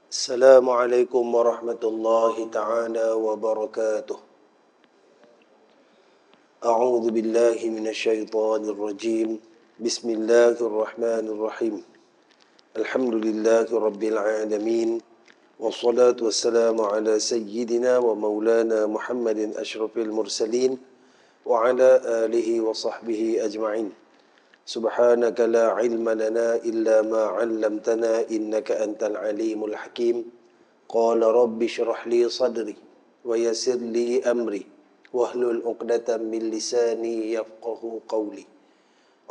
Assalamualaikum warahmatullahi ta'ala wabarakatuh. A'udzu billahi minasyaitonir rajim. Bismillahirrahmanirrahim. Alhamdulillahi rabbil alamin. Wassalatu wassalamu ala sayyidina wa maulana Muhammadin asyrafil mursalin wa ala alihi wa sahbihi ajma'in. Subhanaka la ilma lana illa ma 'allamtana innaka antal alimul hakim. Qala rabbi shrah li sadri wa yassir li amri wahlul 'uqdatam min lisani yafqahu qawli.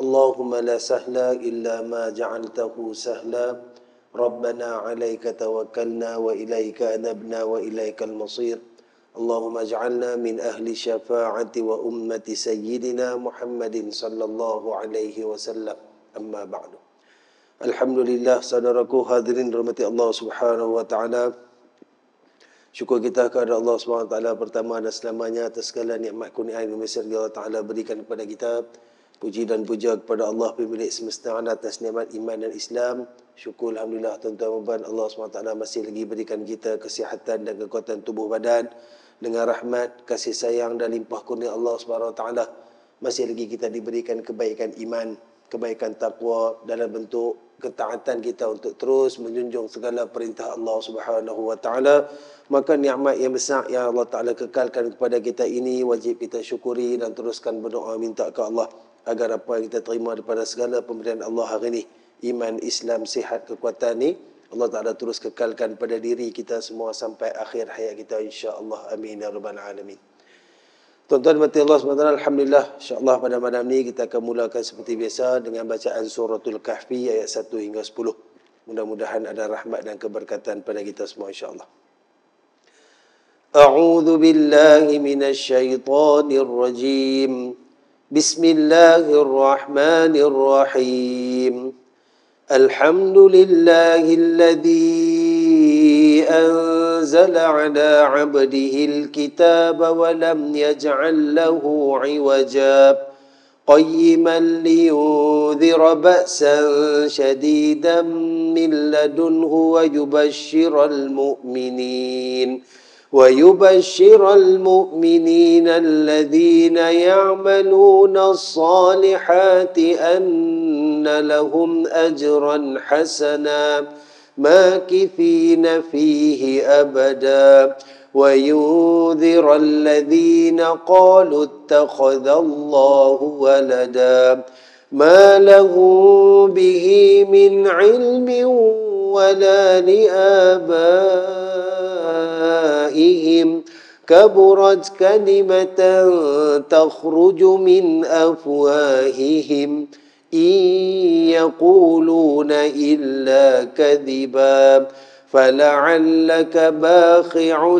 Allahumma la sahla illa ma ja'altahu sahla. Rabbana 'alaika tawakkalna wa ilaika anabna wa ilaikal masir. Allahumma ij'alna min ahli syafa'ati wa ummati sayyidina Muhammadin sallallahu alaihi wasallam. Amma ba'du. Alhamdulillah, saudaraku hadirin rahmati Allah Subhanahu wa taala. Syukur kita kepada Allah Subhanahu wa taala pertama dan selamanya atas segala nikmat kurniaan yang besar Allah taala berikan kepada kita. Puji dan puja kepada Allah pemilik semesta atas nikmat iman dan Islam. Syukur alhamdulillah tuan-tuan dan puan, Allah SWT masih lagi berikan kita kesihatan dan kekuatan tubuh badan. Dengan rahmat, kasih sayang dan limpah kurnia Allah SWT, masih lagi kita diberikan kebaikan iman, kebaikan takwa dalam bentuk ketaatan kita untuk terus menjunjung segala perintah Allah SWT. Maka nikmat yang besar yang Allah Ta'ala kekalkan kepada kita ini wajib kita syukuri dan teruskan berdoa minta ke Allah agar apa yang kita terima daripada segala pemberian Allah hari ini, iman, Islam, sihat, kekuatan ni, Allah Ta'ala terus kekalkan pada diri kita semua sampai akhir hayat kita, insya-Allah. Amin ya rabbal alamin. Tuan-tuan mati Allah SWT, alhamdulillah, insya-Allah pada malam ni kita akan mulakan seperti biasa dengan bacaan suratul Kahfi ayat 1 hingga 10. Mudah-mudahan ada rahmat dan keberkatan pada kita semua, insya-Allah. A'udzu billahi minasyaitonir rajim. Bismillahirrahmanirrahim. Alhamdulillahilladzi anzala ala 'abdihil kitaba wa lam yaj'al lahu 'iwaja qayyiman liyunzira ba'san shadidan min ladunhu wa yubashshiral mu'minin الذين يعملون الصالحات أن لهم أجرا حسنا ماكثين فيه أبدا وينذر الذين قالوا اتخذ الله ولدا ما لهم به من علم ولا لآبائهم كبرت كلمة تخرج من أفواههم إن يقولون إلا كذبا فلعلك باخع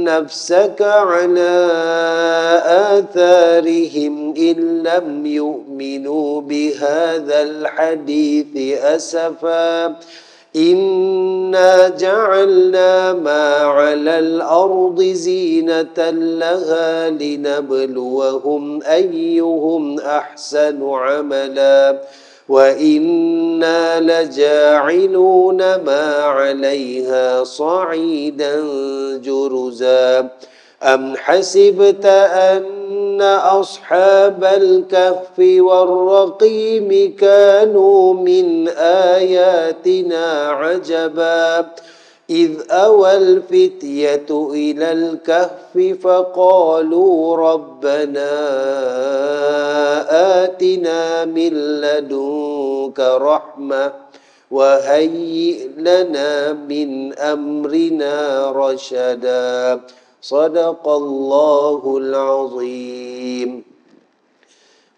نفسك على آثارهم إن لم يؤمنوا بهذا الحديث أسفا إنا جعلنا ما على الأرض زينة لها لنبلوهم أيهم أحسن عملا وإنا لجاعلون ما عليها صعيدا جرزا أم حسبت أن أصحاب الكهف والرقيم كانوا من آياتنا عجبا إذ أوى الفتية إلى الكهف فقالوا ربنا آتنا من لدنك رحمة وهيئ لنا من أمرنا رشدا Sadaqallahul azim.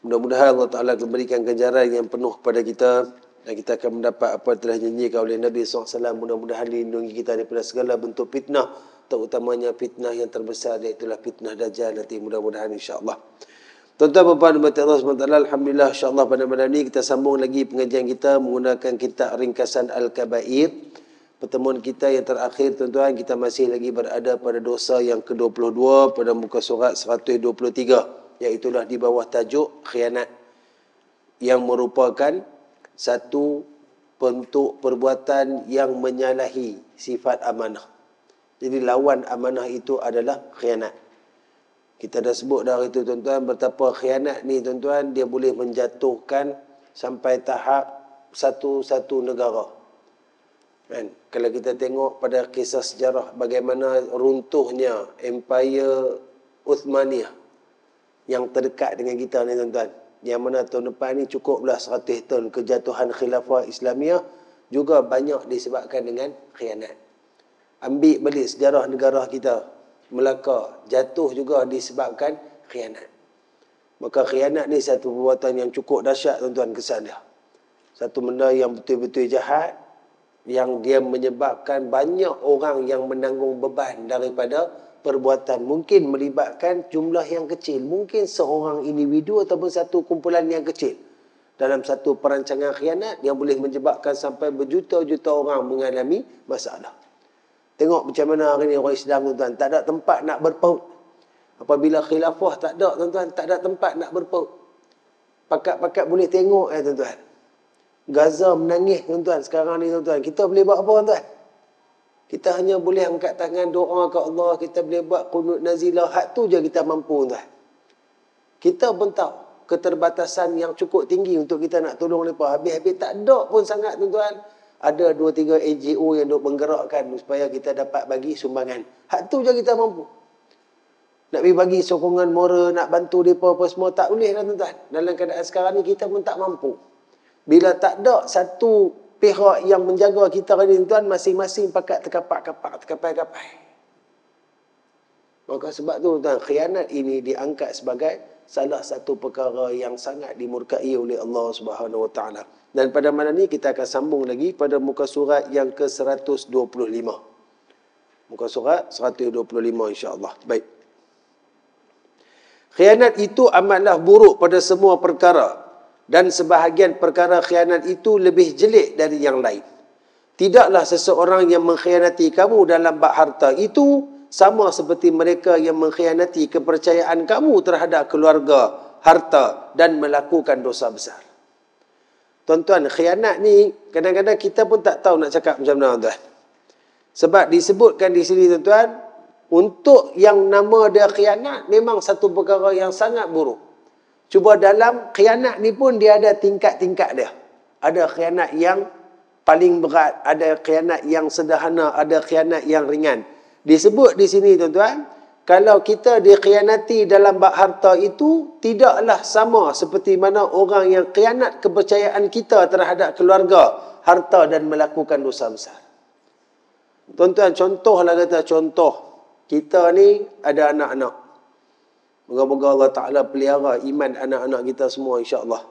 Mudah-mudahan Allah Ta'ala akan berikan ganjaran yang penuh kepada kita dan kita akan mendapat apa yang telah janjikan oleh Nabi SAW. Mudah-mudahan dilindungi kita daripada segala bentuk fitnah, terutamanya fitnah yang terbesar, iaitulah fitnah Dajjal nanti, mudah-mudahan insya-Allah. Tuan-tuan dan puan Allah SWT, alhamdulillah, insya-Allah pada malam ini kita sambung lagi pengajian kita menggunakan kitab ringkasan Al-Kabair. Pertemuan kita yang terakhir, tuan-tuan, kita masih lagi berada pada dosa yang ke-22 pada muka surat 123, iaitulah di bawah tajuk khianat, yang merupakan satu bentuk perbuatan yang menyalahi sifat amanah. Jadi lawan amanah itu adalah khianat. Kita dah sebut dah itu tuan-tuan, betapa khianat ni tuan-tuan, dia boleh menjatuhkan sampai tahap satu negara. Kan? Kalau kita tengok pada kisah sejarah bagaimana runtuhnya Empire Uthmaniyah yang terdekat dengan kita ni tuan-tuan. Yang mana tahun depan ni cukuplah 100 tahun kejatuhan khilafah Islamiyah, juga banyak disebabkan dengan khianat. Ambil balik sejarah negara kita, Melaka, jatuh juga disebabkan khianat. Maka khianat ni satu perbuatan yang cukup dahsyat tuan-tuan kesan dia. Satu benda yang betul-betul jahat, yang dia menyebabkan banyak orang yang menanggung beban daripada perbuatan. Mungkin melibatkan jumlah yang kecil. Mungkin seorang individu ataupun satu kumpulan yang kecil. Dalam satu perancangan khianat yang boleh menyebabkan sampai berjuta-juta orang mengalami masalah. Tengok macam mana hari ni orang Islam tuan-tuan. Tak ada tempat nak berpaut. Apabila khilafah tak ada tuan-tuan, tak ada tempat nak berpaut. Pakat-pakat boleh tengok tuan-tuan. Gaza menangis tuan-tuan sekarang ni tuan-tuan. Kita boleh buat apa tuan-tuan? Kita hanya boleh angkat tangan doa ke Allah. Kita boleh buat qunut nazilah. Hak tu je kita mampu tuan. Kita pun tahu keterbatasan yang cukup tinggi untuk kita nak tolong mereka. Habis-habis tak ada pun sangat tuan-tuan. Ada 2-3 NGO yang duk menggerakkan supaya kita dapat bagi sumbangan. Hak tu je kita mampu. Nak pergi bagi sokongan moral, nak bantu mereka apa semua, tak boleh lah tuan-tuan. Dalam keadaan sekarang ni kita pun tak mampu. Bila tak ada satu pihak yang menjaga kita ni tuan, masing-masing pakat terkapai-kapai. Maka sebab tu tuan, khianat ini diangkat sebagai salah satu perkara yang sangat dimurkai oleh Allah Subhanahu Wa Taala. Dan pada malam ni kita akan sambung lagi pada muka surat yang ke-125. Muka surat 125 insya-Allah. Baik. Khianat itu amatlah buruk pada semua perkara. Dan sebahagian perkara khianat itu lebih jelek dari yang lain. Tidaklah seseorang yang mengkhianati kamu dalam bab harta itu sama seperti mereka yang mengkhianati kepercayaan kamu terhadap keluarga, harta dan melakukan dosa besar. Tuan-tuan, khianat ni kadang-kadang kita pun tak tahu nak cakap macam mana tuan. Sebab disebutkan di sini tuan-tuan, untuk yang nama dia khianat memang satu perkara yang sangat buruk. Cuba dalam khianat ni pun dia ada tingkat-tingkat dia. Ada khianat yang paling berat, ada khianat yang sederhana, ada khianat yang ringan. Disebut di sini tuan-tuan, kalau kita dikhianati dalam bab harta itu, tidaklah sama seperti mana orang yang khianat kepercayaan kita terhadap keluarga, harta dan melakukan dosa besar. Tuan-tuan, contohlah kata contoh, kita ni ada anak-anak. Moga-moga Allah Ta'ala pelihara iman anak-anak kita semua insya-Allah.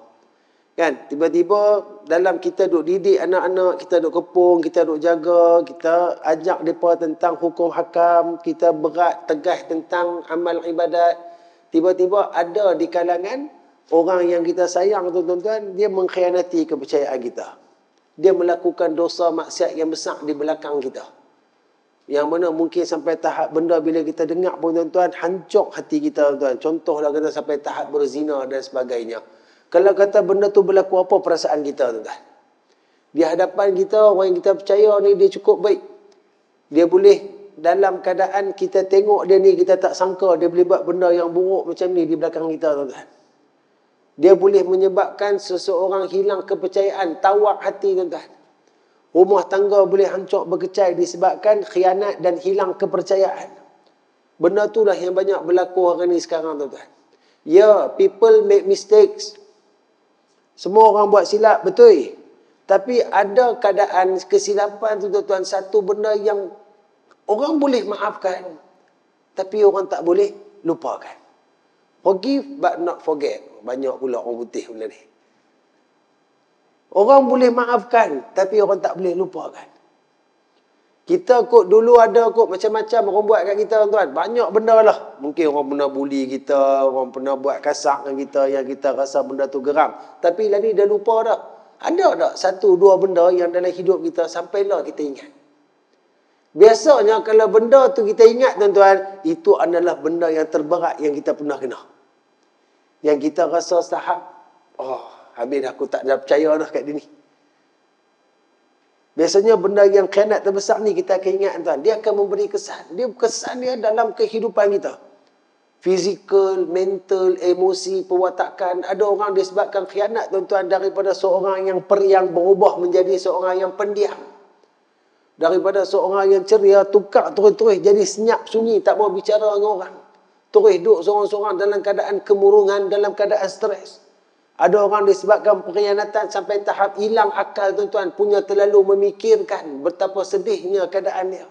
Kan? Tiba-tiba dalam kita duk didik anak-anak, kita duk kepung, kita duk jaga, kita ajak mereka tentang hukum hakam, kita berat, tegas tentang amal ibadat. Tiba-tiba ada di kalangan orang yang kita sayang tu tuan-tuan, dia mengkhianati kepercayaan kita. Dia melakukan dosa maksiat yang besar di belakang kita. Yang mana mungkin sampai tahap benda bila kita dengar pun tuan-tuan, hancur hati kita tuan-tuan. Contohlah kata sampai tahap berzina dan sebagainya. Kalau kata benda tu berlaku, apa perasaan kita tuan-tuan? Di hadapan kita, orang yang kita percaya ni dia cukup baik. Dia boleh dalam keadaan kita tengok dia ni, kita tak sangka dia boleh buat benda yang buruk macam ni di belakang kita tuan-tuan. Dia boleh menyebabkan seseorang hilang kepercayaan, tawak hati tuan-tuan. Rumah tangga boleh hancur berkecai disebabkan khianat dan hilang kepercayaan. Benda tu lah yang banyak berlaku hari ni sekarang tuan-tuan. Ya, people make mistakes. Semua orang buat silap, betul. Tapi ada keadaan kesilapan tu tuan-tuan, satu benda yang orang boleh maafkan, tapi orang tak boleh lupakan. Forgive but not forget. Banyak pula orang putih benda ni. Orang boleh maafkan, tapi orang tak boleh lupakan. Kita kot dulu ada kot macam-macam orang buat kat kita tuan-tuan. Banyak benda lah. Mungkin orang pernah bully kita, orang pernah buat kasar dengan kita yang kita rasa benda tu geram. Tapi lah ni dah lupa dah. Ada tak satu dua benda yang dalam hidup kita sampailah kita ingat. Biasanya kalau benda tu kita ingat tuan-tuan, itu adalah benda yang terberat yang kita pernah kena. Yang kita rasa sahab, oh habis dah aku tak percaya dah kat dia ni. Biasanya benda yang khianat terbesar ni kita akan ingat tuan, dia akan memberi kesan. Kesan dia dalam kehidupan kita. Fizikal, mental, emosi, perwatakan. Ada orang disebabkan khianat tuan-tuan daripada seorang yang berubah menjadi seorang yang pendiam. Daripada seorang yang ceria, tukar terus-terus jadi senyap sunyi, tak mau bicara dengan orang. Terus duduk seorang-seorang dalam keadaan kemurungan, dalam keadaan stres. Ada orang disebabkan pengkhianatan sampai tahap hilang akal tuan-tuan, punya terlalu memikirkan betapa sedihnya keadaan dia.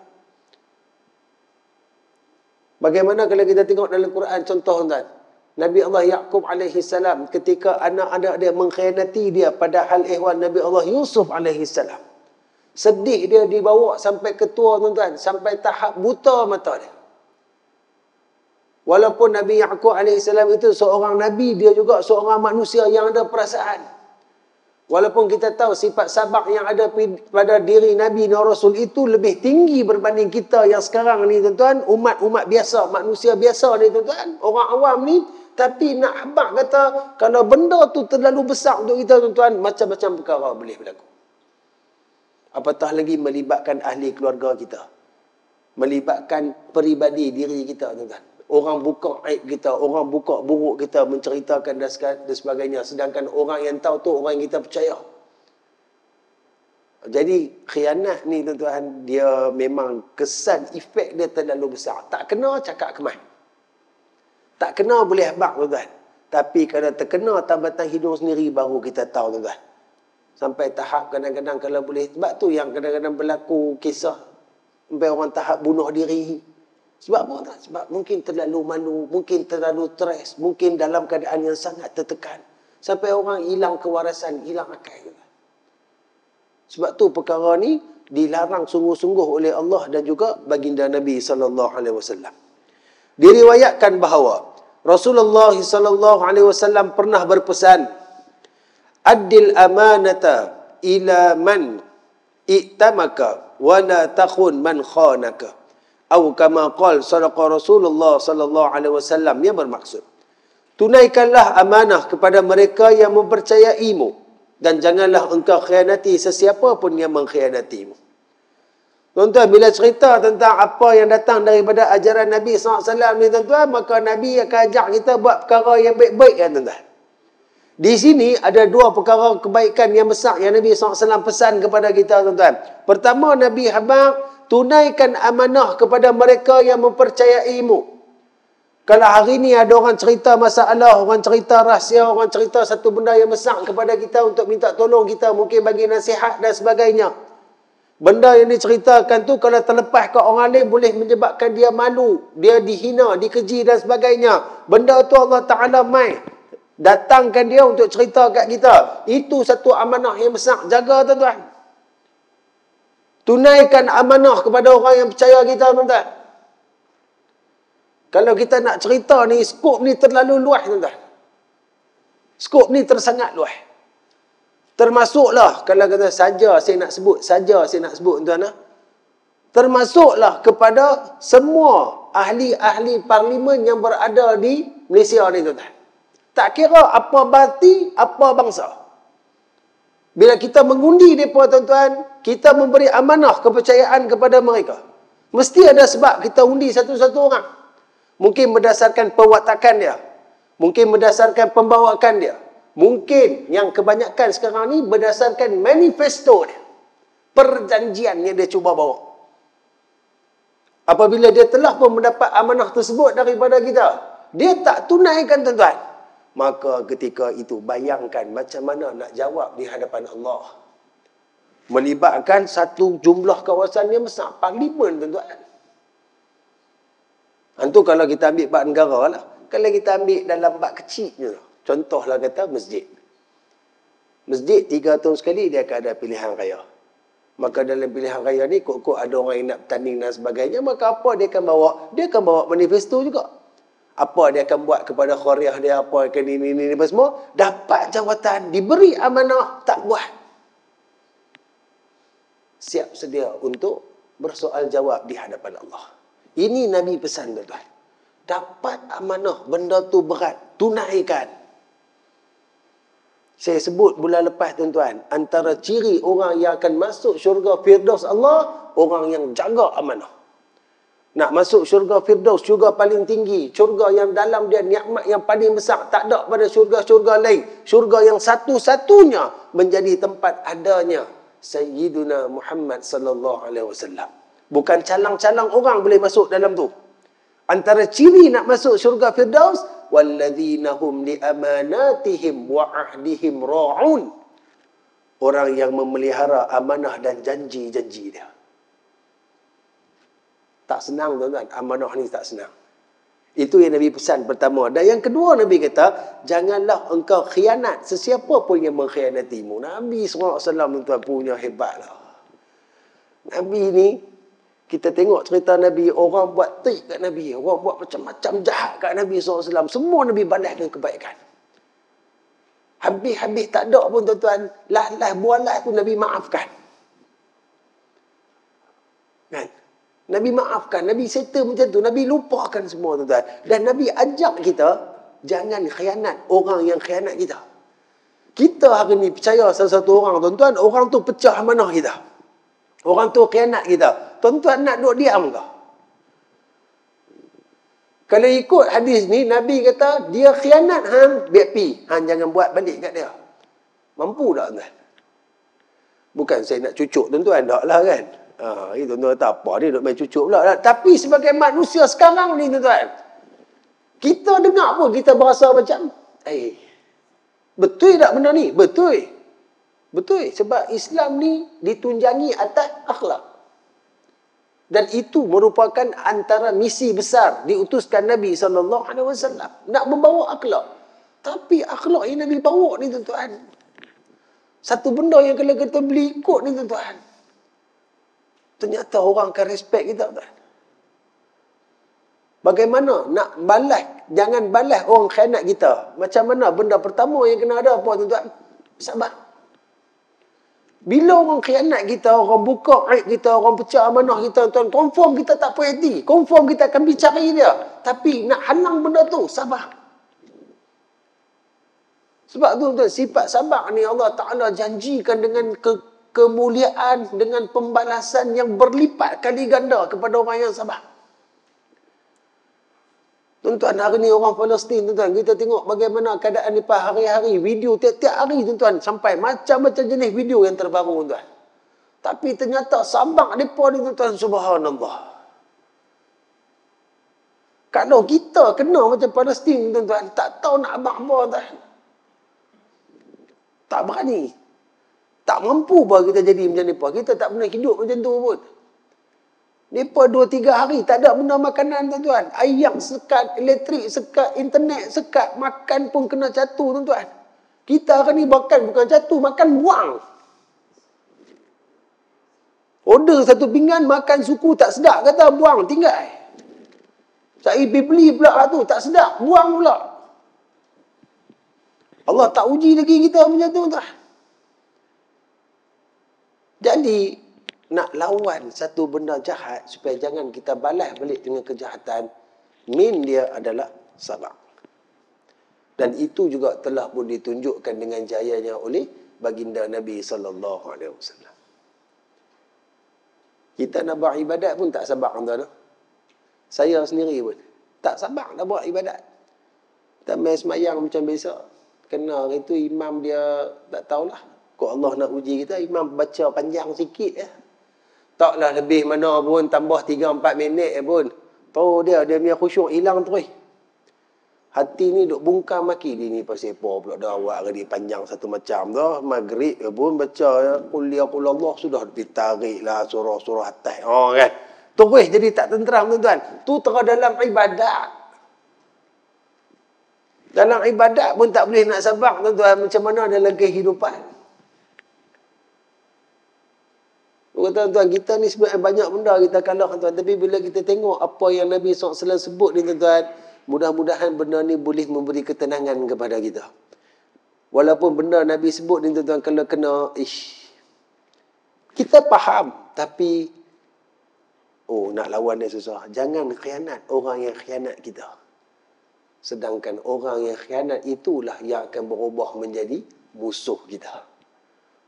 Bagaimana kalau kita tengok dalam Quran contoh tuan, Nabi Allah Yaqub alaihi salam ketika anak-anak dia mengkhianati dia, padahal ihwan Nabi Allah Yusuf alaihi salam. Sedih dia dibawa sampai ketua tuan-tuan, sampai tahap buta mata dia. Walaupun Nabi Yaqub AS itu seorang Nabi, dia juga seorang manusia yang ada perasaan. Walaupun kita tahu sifat sabar yang ada pada diri Nabi dan Rasul itu lebih tinggi berbanding kita yang sekarang ni tuan-tuan, umat-umat biasa, manusia biasa ni tuan-tuan, orang awam ni. Tapi nak habaq kata, kalau benda tu terlalu besar untuk kita tuan-tuan, macam-macam perkara boleh berlaku. Apatah lagi melibatkan ahli keluarga kita. Melibatkan peribadi diri kita tuan-tuan. Orang buka aib kita, orang buka buruk kita, menceritakan dan sebagainya. Sedangkan orang yang tahu tu orang yang kita percaya. Jadi khianat ni tuan-tuan, dia memang kesan, efek dia terlalu besar. Tak kena cakap kemas. Tak kena boleh habaq tuan-tuan. Tapi kalau terkena tambatan hidung sendiri baru kita tahu tuan-tuan. Sampai tahap kadang-kadang kalau boleh. Sebab tu yang kadang-kadang berlaku kisah sampai orang tahap bunuh diri. Sebab apa tak? Sebab mungkin terlalu malu, mungkin terlalu stres, mungkin dalam keadaan yang sangat tertekan. Sampai orang hilang kewarasan, hilang akal. Sebab tu perkara ni dilarang sungguh-sungguh oleh Allah dan juga baginda Nabi SAW. Diriwayatkan bahawa Rasulullah SAW pernah berpesan, Addil amanata ila man i'tamaka wa la takhun man khanaka. Atau kama qala sadaqa Rasulullah sallallahu alaihi wasallam, yang bermaksud tunaikanlah amanah kepada mereka yang mempercayaimu dan janganlah engkau khianati sesiapa pun yang mengkhianatimu. Tuan-tuan, bila cerita tentang apa yang datang daripada ajaran Nabi SAW ni tuan-tuan, maka Nabi akan ajak kita buat perkara yang baik-baik kan tuan-tuan. Di sini ada dua perkara kebaikan yang besar yang Nabi SAW pesan kepada kita tuan-tuan. Pertama, Nabi habaq tunaikan amanah kepada mereka yang mempercayaimu. Kalau hari ni ada orang cerita masalah, orang cerita rahsia, orang cerita satu benda yang besar kepada kita untuk minta tolong kita, mungkin bagi nasihat dan sebagainya. Benda yang diceritakan tu kalau terlepas ke orang lain boleh menyebabkan dia malu, dia dihina, dikeji dan sebagainya. Benda tu Allah Ta'ala datangkan dia untuk cerita kat kita. Itu satu amanah yang besar. Jaga tuan-tuan. Tunaikan amanah kepada orang yang percaya kita tuan-tuan. Kalau kita nak cerita ni, skop ni terlalu luas tuan-tuan. Skop ni tersangat luas. Termasuklah, kalau kata saja saya nak sebut tuan-tuan. Termasuklah kepada semua ahli-ahli parlimen yang berada di Malaysia ni tuan-tuan. Tak kira apa parti, apa bangsa. Bila kita mengundi mereka tuan-tuan, kita memberi amanah kepercayaan kepada mereka. Mesti ada sebab kita undi satu-satu orang. Mungkin berdasarkan pewatakan dia. Mungkin berdasarkan pembawaan dia. Mungkin yang kebanyakan sekarang ni berdasarkan manifesto dia. Perjanjian yang dia cuba bawa. Apabila dia telah pun mendapat amanah tersebut daripada kita, dia tak tunaikan tuan-tuan. Maka ketika itu bayangkan macam mana nak jawab di hadapan Allah. Melibatkan satu jumlah kawasan yang besar. Parlimen tuan-tuan. Itu kalau kita ambil bab negara lah. Kalau kita ambil dalam bab kecil je. Contohlah kata masjid. Masjid 3 tahun sekali dia akan ada pilihan raya. Maka dalam pilihan raya ni kok ada orang yang nak bertanding dan sebagainya. Maka apa dia akan bawa? Dia akan bawa manifesto juga. Apa dia akan buat kepada khariah dia, apa akan ini apa semua. Dapat jawatan, diberi amanah, tak buat. Siap sedia untuk bersoal jawab di hadapan Allah. Ini Nabi pesan tuan-tuan. Dapat amanah, benda tu berat, tunaikan. Saya sebut bulan lepas tuan-tuan, antara ciri orang yang akan masuk syurga Firdaus Allah, orang yang jaga amanah. Nak masuk syurga Firdaus, syurga paling tinggi, syurga yang dalam dia nikmat yang paling besar, tak ada pada syurga-syurga lain. Syurga yang satu-satunya menjadi tempat adanya Sayyiduna Muhammad sallallahu alaihi wasallam. Bukan calang-calang orang boleh masuk dalam tu. Antara ciri nak masuk syurga Firdaus, walladzina hum li amanatihim wa ahdihim ra'un. Orang yang memelihara amanah dan janji-janji dia. Tak senang tuan-tuan, amanah ni tak senang. Itu yang Nabi pesan pertama. Dan yang kedua Nabi kata, janganlah engkau khianat sesiapa pun yang mengkhianatimu. Nabi SAW tuan-tuan punya hebat lah. Nabi ni, kita tengok cerita Nabi, orang buat trik kat Nabi, orang buat macam-macam jahat kat Nabi SAW. Semua Nabi balas dengan kebaikan. Habis-habis tak ada pun tuan-tuan, lah bualah pun Nabi maafkan. Kan? Nabi maafkan, Nabi settle macam tu, Nabi lupakan semua tuan-tuan. Dan Nabi ajak kita, jangan khianat orang yang khianat kita. Kita hari ni percaya salah satu orang tuan-tuan, orang tu pecah amanah kita. Orang tu khianat kita. Tuan-tuan nak duduk diam ke? Kalau ikut hadis ni, Nabi kata, dia khianat, hang, biar pi. Hang jangan buat balik kat dia. Mampu tak tuan? Bukan saya nak cucuk tuan-tuan, tak lah kan? Tuan-tuan kata, apa ni duduk main cucuk pula. Tapi sebagai manusia sekarang ni tuan-tuan, kita dengar pun kita berasa macam, betul tak benda ni? Betul. Betul. Sebab Islam ni ditunjangi atas akhlak. Dan itu merupakan antara misi besar diutuskan Nabi SAW. Nak membawa akhlak. Tapi akhlak yang Nabi bawa ni tuan-tuan, satu benda yang kalau kita beli ikut ni tuan-tuan, ternyata orang akan respect kita tuan. Bagaimana nak balas, jangan balas orang khianat kita. Macam mana benda pertama yang kena ada apa tuan-tuan? Sabar. Bila orang khianat kita, orang buka aib kita, orang pecah amanah kita, tuan, confirm kita tak puas hati. Confirm kita akan bicari dia. Tapi nak halang benda tu, sabar. Sebab tu tuan, sifat sabar ni Allah Ta'ala janjikan dengan kemuliaan, dengan pembalasan yang berlipat kali ganda kepada orang yang sabar. Tuan-tuan, hari ni orang Palestin, tuan-tuan, kita tengok bagaimana keadaan mereka hari-hari, video tiap-tiap hari, tuan-tuan, sampai macam-macam jenis video yang terbaru, tuan-tuan. Tapi ternyata sabar mereka ni, tuan-tuan, subhanallah. Kalau kita kena macam Palestin, tuan-tuan, tak tahu nak abang apa, tuan. Tak berani. Tak mampu pun kita jadi macam mereka. Kita tak pernah hidup macam tu pun. Mereka 2-3 hari tak ada benda makanan tuan-tuan. Air sekat, elektrik sekat, internet sekat, makan pun kena jatuh tuan-tuan. Kita hari ni makan bukan jatuh, makan buang. Order satu pinggan, makan suku tak sedap, kata buang, tinggal. Saya pergi beli pula tu, tak sedap, buang pula. Allah tak uji lagi kita macam tu tuan. Jadi, nak lawan satu benda jahat supaya jangan kita balas balik dengan kejahatan, main dia adalah sabar. Dan itu juga telah pun ditunjukkan dengan jayanya oleh baginda Nabi SAW. Kita nak buat ibadat pun tak sabar tuan. Saya sendiri pun tak sabar nak buat ibadat. Kita main semayang macam biasa. Kena itu imam dia tak tahulah. Kok Allah nak uji kita, imam baca panjang sikit ya. Taklah lebih mana pun, tambah 3-4 minit pun. Tahu dia punya khusyuk hilang terus. Hati ni duk bungkam maki dia ni pasal apa pula dah awak hari panjang satu macam tu. Maghrib pun baca qul ya qul Allah sudah ditarik lah surah-surah atas. Kan. Terus jadi tak tenteram tuan-tuan. Tu tengah dalam ibadat. Dalam ibadat pun tak boleh nak sabar tuan-tuan, macam mana dalam kehidupan. Tuan-tuan, kita ni sebenarnya banyak benda kita kalah tuan. Tapi bila kita tengok apa yang Nabi SAW sebut ni tuan-tuan, mudah-mudahan benda ni boleh memberi ketenangan kepada kita. Walaupun benda Nabi sebut ni tuan-tuan, kalau kena, kita faham. Tapi, nak lawan dia susah. Jangan khianat orang yang khianat kita. Sedangkan orang yang khianat itulah yang akan berubah menjadi musuh kita.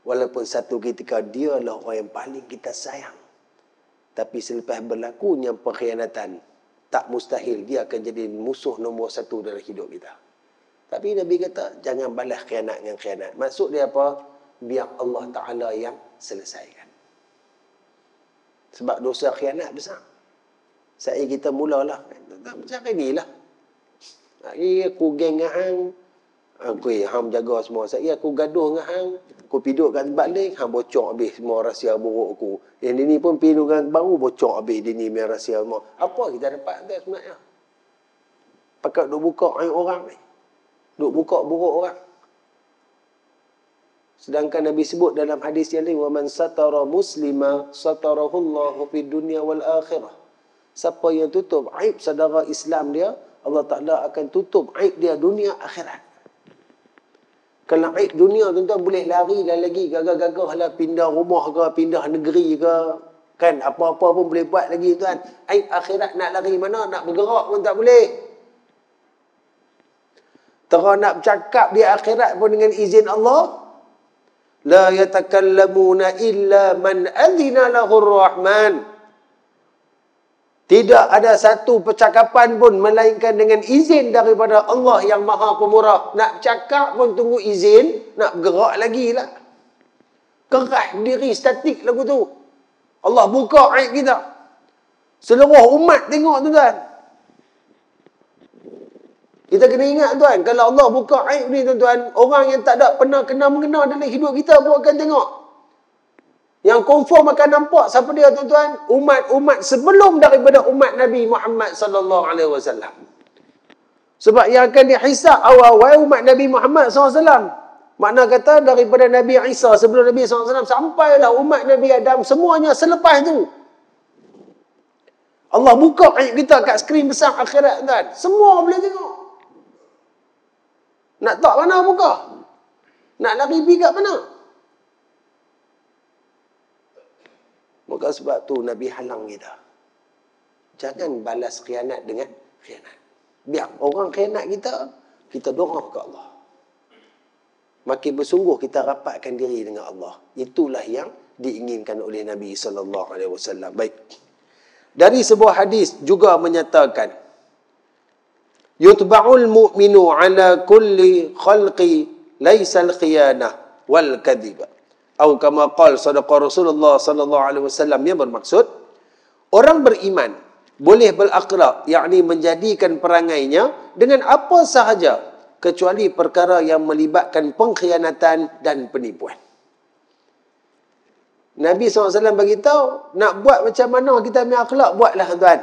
Walaupun satu ketika dia lah orang yang paling kita sayang. Tapi selepas berlakunya pengkhianatan, tak mustahil dia akan jadi musuh nombor satu dalam hidup kita. Tapi Nabi kata, jangan balas khianat dengan khianat. Maksud dia apa? Biar Allah Ta'ala yang selesaikan. Sebab dosa khianat besar. Saya kita mulalah. Macam inilah. Hari aku geng dengan hang. Hang jaga semua. Saya aku gaduh dengan hang. Aku piduk kat tempat lain. Hang bocor habis semua rahsia buruk aku. Yang ini pun piduk dengan baru bocor habis. Dia ni punya rahsia semua. Apa kita dapat tu sebenarnya? Pakat duk buka aib orang ni. Duk buka buruk orang. Sedangkan Nabi sebut dalam hadis yang lain, وَمَنْ سَتَرَ مُسْلِمًا سَتَرَهُ اللَّهُ فِي الدُّنْيَا وَالْآخِرَةِ. Siapa yang tutup aib saudara Islam dia, Allah Ta'ala akan tutup aib dia dunia akhirat. Kalau aib dunia tuan-tuan boleh lari lah lagi, gagah-gagah lah pindah rumah ke, pindah negeri ke, kan apa-apa pun boleh buat lagi tuan. Aib akhirat nak lari mana, nak bergerak pun tak boleh. Terus nak bercakap di akhirat pun dengan izin Allah. La yatakallamuna illa man adhina lahur rahman. Tidak ada satu percakapan pun melainkan dengan izin daripada Allah yang Maha Pemurah. Nak bercakap pun tunggu izin, nak bergerak lagi lah. Kerah diri statik lagu tu. Allah buka aib kita. Seluruh umat tengok tuan-tuan. Kita kena ingat tuan, kalau Allah buka aib ni tuan-tuan, orang yang tak ada pernah kena-mengena dalam hidup kita pun akan tengok. Yang confirm akan nampak siapa dia tuan-tuan? Umat-umat sebelum daripada umat Nabi Muhammad sallallahu alaihi wasallam. Sebab yang akan dihisab awal-awal umat Nabi Muhammad SAW. Makna kata daripada Nabi Isa sebelum Nabi SAW sampailah umat Nabi Adam semuanya selepas tu. Allah buka aib kita kat skrin besar akhirat tuan. Semua boleh tengok. Nak tak mana buka? Nak lari pergi kat mana? Maka sebab tu Nabi halang kita. Jangan balas khianat dengan khianat. Biar orang khianat kita, kita doa ke Allah. Makin bersungguh kita rapatkan diri dengan Allah. Itulah yang diinginkan oleh Nabi SAW. Baik. Dari sebuah hadis juga menyatakan, yutba'ul mu'minu ala kulli khalqi laisal khiyanah wal kadhiba. Atau kama qala sadaqa Rasulullah sallallahu alaihi wasallam, yang bermaksud orang beriman boleh berakhlak, yakni menjadikan perangainya dengan apa sahaja kecuali perkara yang melibatkan pengkhianatan dan penipuan. Nabi SAW beritahu, nak buat macam mana kita punya akhlak, buatlah tuan.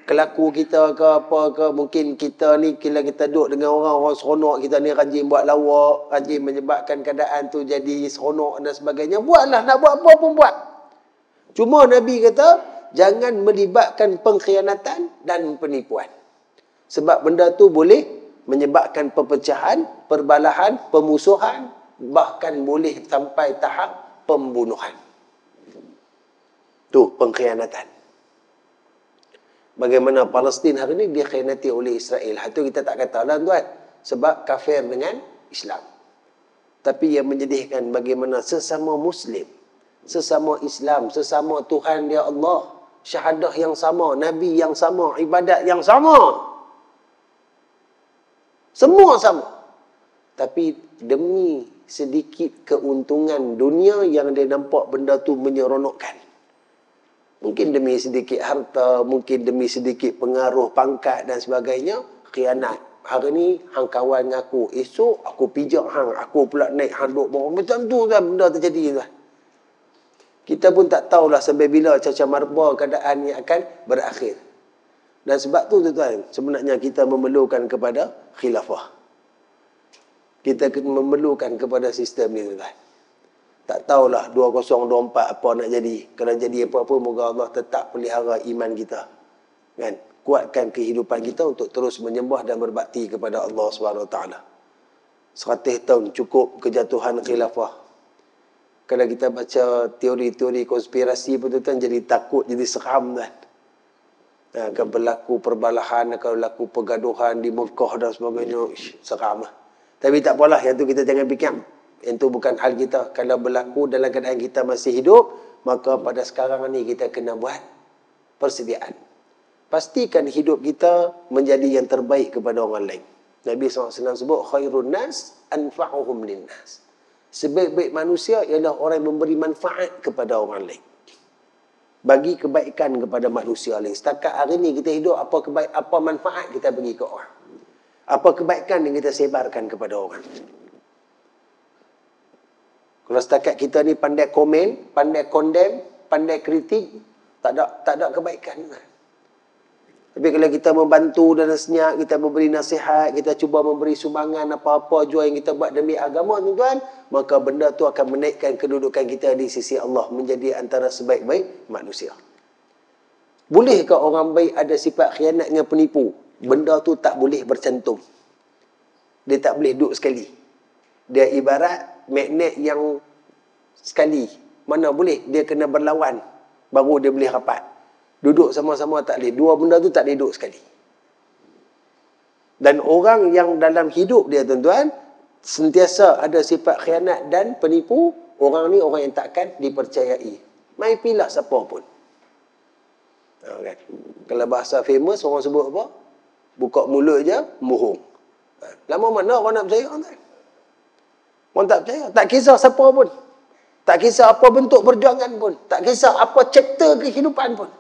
Kelaku kita ke apa ke, mungkin kita ni bila kita duduk dengan orang-orang seronok, kita ni rajin buat lawak, rajin menyebabkan keadaan tu jadi seronok dan sebagainya, buatlah, nak buat apa pun buat. Cuma Nabi kata jangan melibatkan pengkhianatan dan penipuan, sebab benda tu boleh menyebabkan perpecahan, perbalahan, pemusuhan, bahkan boleh sampai tahap pembunuhan. Tu pengkhianatan. Bagaimana Palestin hari ini dikhianati oleh Israel. Itu kita tak katalah tuan. Sebab kafir dengan Islam. Tapi yang menyedihkan bagaimana sesama Muslim, sesama Islam, sesama Tuhan dia Allah, syahadah yang sama, Nabi yang sama, ibadat yang sama. Semua sama. Tapi demi sedikit keuntungan dunia yang dia nampak benda tu menyeronokkan. Mungkin demi sedikit harta, mungkin demi sedikit pengaruh pangkat dan sebagainya, khianat. Hari ni hang kawan dengan aku, esok aku pijak hang, aku pula naik hang duk bawah. Macam tu kan benda terjadi tuan. Kita pun tak tahulah sampai bila caca marba keadaan yang akan berakhir. Dan sebab tu tuan, sebenarnya kita memerlukan kepada khilafah. Kita memerlukan kepada sistem ni tuan. Tak tahulah 2024 apa nak jadi. Kalau jadi apa-apa, moga Allah tetap pelihara iman kita. Kan? Kuatkan kehidupan kita untuk terus menyembah dan berbakti kepada Allah SWT. 100 tahun cukup kejatuhan khilafah. Kalau kita baca teori-teori konspirasi pun tuan, jadi takut, jadi seram kan. Akan berlaku perbalahan, akan berlaku pergaduhan di Mekah dan sebagainya. Seram lah. Tapi tak apalah, yang tu kita jangan fikir. Yang tu bukan hal kita. Kalau berlaku dalam keadaan kita masih hidup, maka pada sekarang ni kita kena buat persediaan. Pastikan hidup kita menjadi yang terbaik kepada orang lain. Nabi SAW sebut, khairun nas anfa'uhum linnas. Sebaik-baik manusia ialah orang yang memberi manfaat kepada orang lain. Bagi kebaikan kepada manusia lain. Setakat hari ni kita hidup, apa manfaat kita bagi ke orang? Apa kebaikan yang kita sebarkan kepada orang? Kalau setakat kita ni pandai komen, pandai condemn, pandai kritik, tak ada kebaikan. Tapi kalau kita membantu dan senyap, kita memberi nasihat, kita cuba memberi sumbangan apa-apa jua yang kita buat demi agama, tuan-tuan, maka benda tu akan menaikkan kedudukan kita di sisi Allah, menjadi antara sebaik-baik manusia. Bolehkah orang baik ada sifat khianat dengan penipu? Benda tu tak boleh bercantum. Dia tak boleh duduk sekali. Dia ibarat magnet yang sekali. Mana boleh? Dia kena berlawan. Baru dia boleh rapat. Duduk sama-sama tak boleh. Dua benda tu tak boleh duduk sekali. Dan orang yang dalam hidup dia, tuan-tuan, sentiasa ada sifat khianat dan penipu, orang ni orang yang takkan dipercayai. Mai pilah siapa pun. Kan? Kalau bahasa famous, orang sebut apa? Buka mulut je, bohong. Lama mana orang nak percaya, orang tak? Orang tak percaya. Tak kisah siapa pun. Tak kisah apa bentuk perjuangan pun. Tak kisah apa chapter kehidupan pun.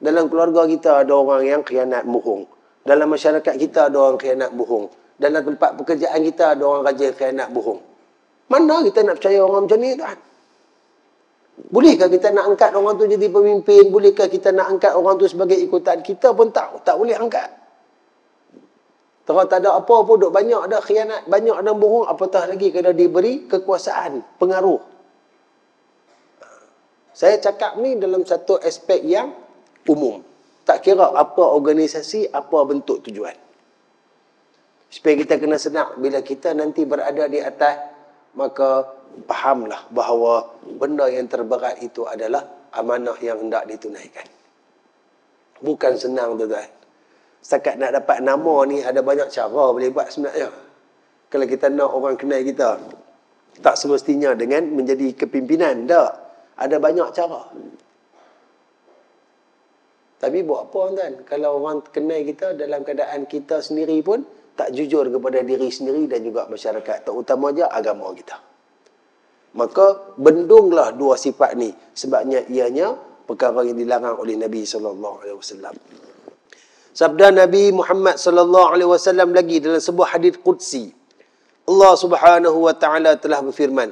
Dalam keluarga kita ada orang yang khianat bohong. Dalam masyarakat kita ada orang khianat bohong. Dalam tempat pekerjaan kita ada orang rajin khianat bohong. Mana kita nak percaya orang macam ni, tuan? Bolehkah kita nak angkat orang tu jadi pemimpin? Bolehkah kita nak angkat orang tu sebagai ikutan? Kita pun tak boleh angkat. Terus tak ada apa pun, duk banyak ada khianat, banyak ada bohong, apatah lagi kalau diberi kekuasaan, pengaruh. Saya cakap ni dalam satu aspek yang umum. Tak kira apa organisasi, apa bentuk tujuan. Supaya kita kena senang, bila kita nanti berada di atas, maka fahamlah bahawa benda yang terberat itu adalah amanah yang hendak ditunaikan. Bukan senang, tuan-tuan. Setakat nak dapat nama ni ada banyak cara boleh buat sebenarnya. Kalau kita nak orang kenal kita, tak semestinya dengan menjadi kepimpinan, tak. Ada banyak cara. Tapi buat apa, tuan? Kalau orang kenal kita dalam keadaan kita sendiri pun tak jujur kepada diri sendiri dan juga masyarakat, terutamanya agama kita. Maka bendunglah dua sifat ni, sebabnya ianya perkara yang dilarang oleh Nabi SAW. Sabda Nabi Muhammad SAW lagi dalam sebuah hadis qudsi. Allah Subhanahu wa taala telah berfirman.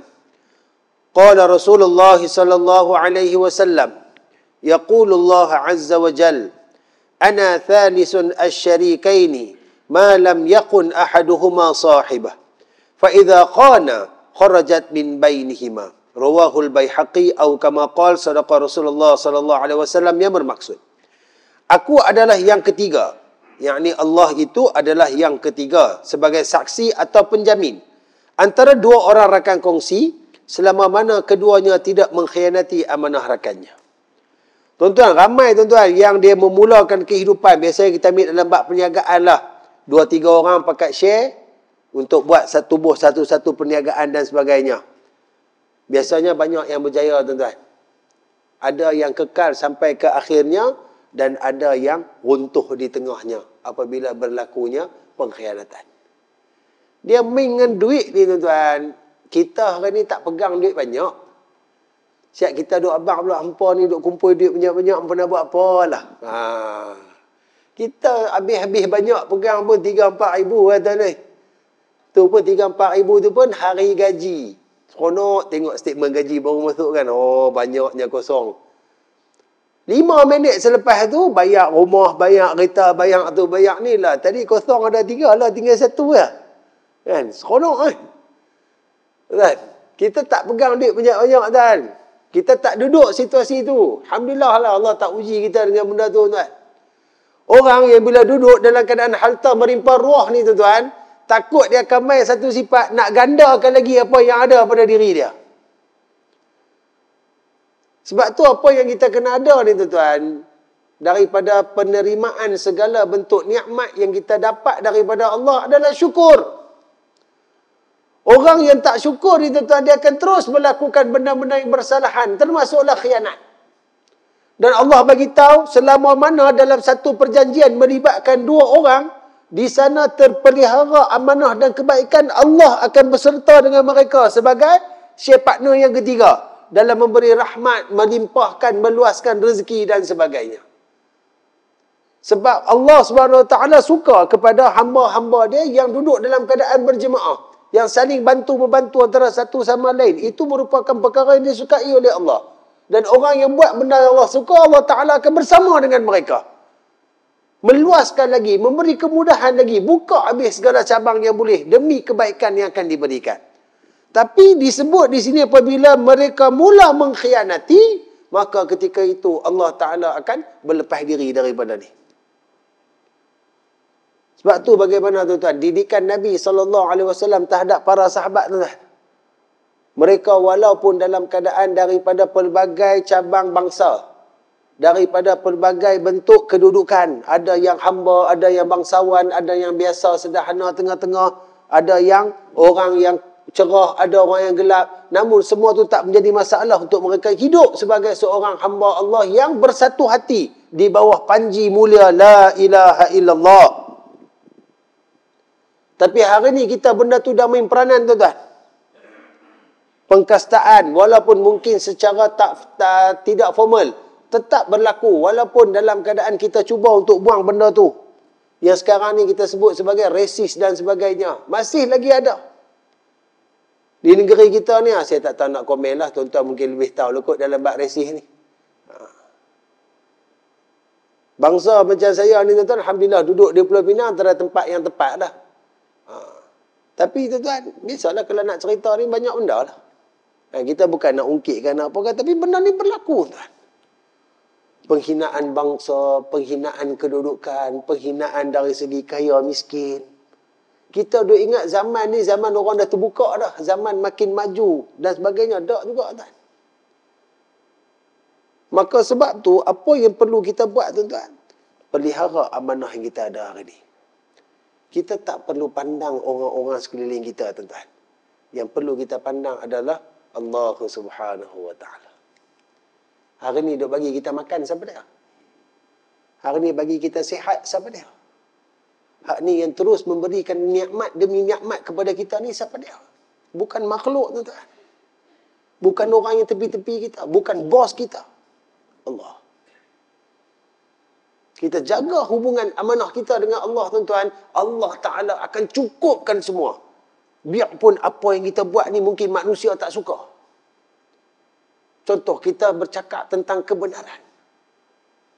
Qala Rasulullah sallallahu alaihi wasallam, yaqulu Allah azza wa jal, ana thalisun asy-syarikaini ma lam yakun ahaduhuma sahibah. Fa idza khana kharajat min bainihima. Rawahul Baihaqi atau kama qala sadaqa Rasulullah sallallahu alaihi wasallam, yang bermaksud, aku adalah yang ketiga, yakni Allah itu adalah yang ketiga sebagai saksi atau penjamin antara dua orang rakan kongsi selama mana keduanya tidak mengkhianati amanah rakannya. Tuan-tuan, ramai tuan-tuan yang dia memulakan kehidupan, biasanya kita ambil dalam bab perniagaan lah, 2-3 orang pakat share untuk buat tubuh satu-satu perniagaan dan sebagainya. Biasanya banyak yang berjaya, tuan-tuan. Ada yang kekal sampai ke akhirnya dan ada yang runtuh di tengahnya apabila berlakunya pengkhianatan. Dia dengan duit ni, tuan-tuan. Kita hari ni tak pegang duit banyak. Siap kita duk abang pula, hampa ni duk kumpul duit banyak-banyak, hampa nak buat apa lah. Kita habis-habis banyak pegang pun 3-4 ribu kata ni. Tu pun 3-4 ribu tu pun hari gaji. Seronok tengok statement gaji baru masuk kan. Oh, banyaknya kosong. 5 minit selepas tu, bayar rumah, bayar kereta, bayar tu, bayar ni lah. Tadi kosong ada 3 lah, tinggal 1 lah. Kan? Seronok kan? Kan? Kita tak pegang duit banyak-banyak, kan? Kita tak duduk situasi tu. Alhamdulillah lah, Allah tak uji kita dengan benda tu, tuan. Orang yang bila duduk dalam keadaan harta merimpah ruah ni, tuan, takut dia akan main satu sifat, nak gandakan lagi apa yang ada pada diri dia. Sebab tu apa yang kita kena ada ni, tuan-tuan, daripada penerimaan segala bentuk nikmat yang kita dapat daripada Allah adalah syukur. Orang yang tak syukur itu, dia akan terus melakukan benda-benda yang bersalahan, termasuklah khianat. Dan Allah bagi tahu, selama mana dalam satu perjanjian melibatkan dua orang, di sana terpelihara amanah dan kebaikan, Allah akan berserta dengan mereka sebagai share partner yang ketiga dalam memberi rahmat, melimpahkan, meluaskan rezeki dan sebagainya. Sebab Allah SWT suka kepada hamba-hamba dia yang duduk dalam keadaan berjemaah, yang saling bantu-membantu antara satu sama lain. Itu merupakan perkara yang disukai oleh Allah. Dan orang yang buat benda yang Allah suka, Allah Ta'ala akan bersama dengan mereka. Meluaskan lagi, memberi kemudahan lagi, buka habis segala cabang yang boleh demi kebaikan yang akan diberikan. Tapi disebut di sini apabila mereka mula mengkhianati, maka ketika itu Allah Ta'ala akan berlepas diri daripada ni. Sebab tu bagaimana tuan-tuan, didikan Nabi SAW terhadap para sahabat tuan-tuan. Mereka walaupun dalam keadaan daripada pelbagai cabang bangsa, daripada pelbagai bentuk kedudukan, ada yang hamba, ada yang bangsawan, ada yang biasa, sederhana, tengah-tengah, ada yang orang yang cerah, ada orang yang gelap. Namun semua tu tak menjadi masalah untuk mereka hidup sebagai seorang hamba Allah yang bersatu hati di bawah panji mulia La ilaha illallah. Tapi hari ni kita benda tu dah main peranan tuan-tuan. Pengkastaan walaupun mungkin secara tidak formal tetap berlaku walaupun dalam keadaan kita cuba untuk buang benda tu. Yang sekarang ni kita sebut sebagai resis dan sebagainya. Masih lagi ada. Di negeri kita ni, saya tak tahu nak komen lah. Tuan-tuan mungkin lebih tahu lah kot dalam bab resis ni. Bangsa macam saya ni tuan-tuan, alhamdulillah duduk di Pulau Pinang antara tempat yang tepat dah. Tapi tuan-tuan, biasalah kalau nak cerita ni banyak benda lah. Kita bukan nak ungkitkan apa kan, tapi benda ni berlaku tuan. Penghinaan bangsa, penghinaan kedudukan, penghinaan dari segi kaya miskin. Kita duk ingat zaman ni zaman orang dah terbuka dah, zaman makin maju dan sebagainya, tak juga tuan. Maka sebab tu apa yang perlu kita buat tuan-tuan? Pelihara amanah yang kita ada hari ni. Kita tak perlu pandang orang-orang sekeliling kita tuan-tuan. Yang perlu kita pandang adalah Allah Subhanahu wa ta'ala. Hari ni duk bagi kita makan siapa dia? Hari ni bagi kita sihat siapa dia? Hak ni yang terus memberikan nikmat demi nikmat kepada kita ni siapa dia? Bukan makhluk tuan-tuan. Bukan orang yang tepi-tepi kita, bukan bos kita. Allah. Kita jaga hubungan amanah kita dengan Allah tuan-tuan, Allah Ta'ala akan cukupkan semua. Biarpun apa yang kita buat ni mungkin manusia tak suka. Contoh, kita bercakap tentang kebenaran.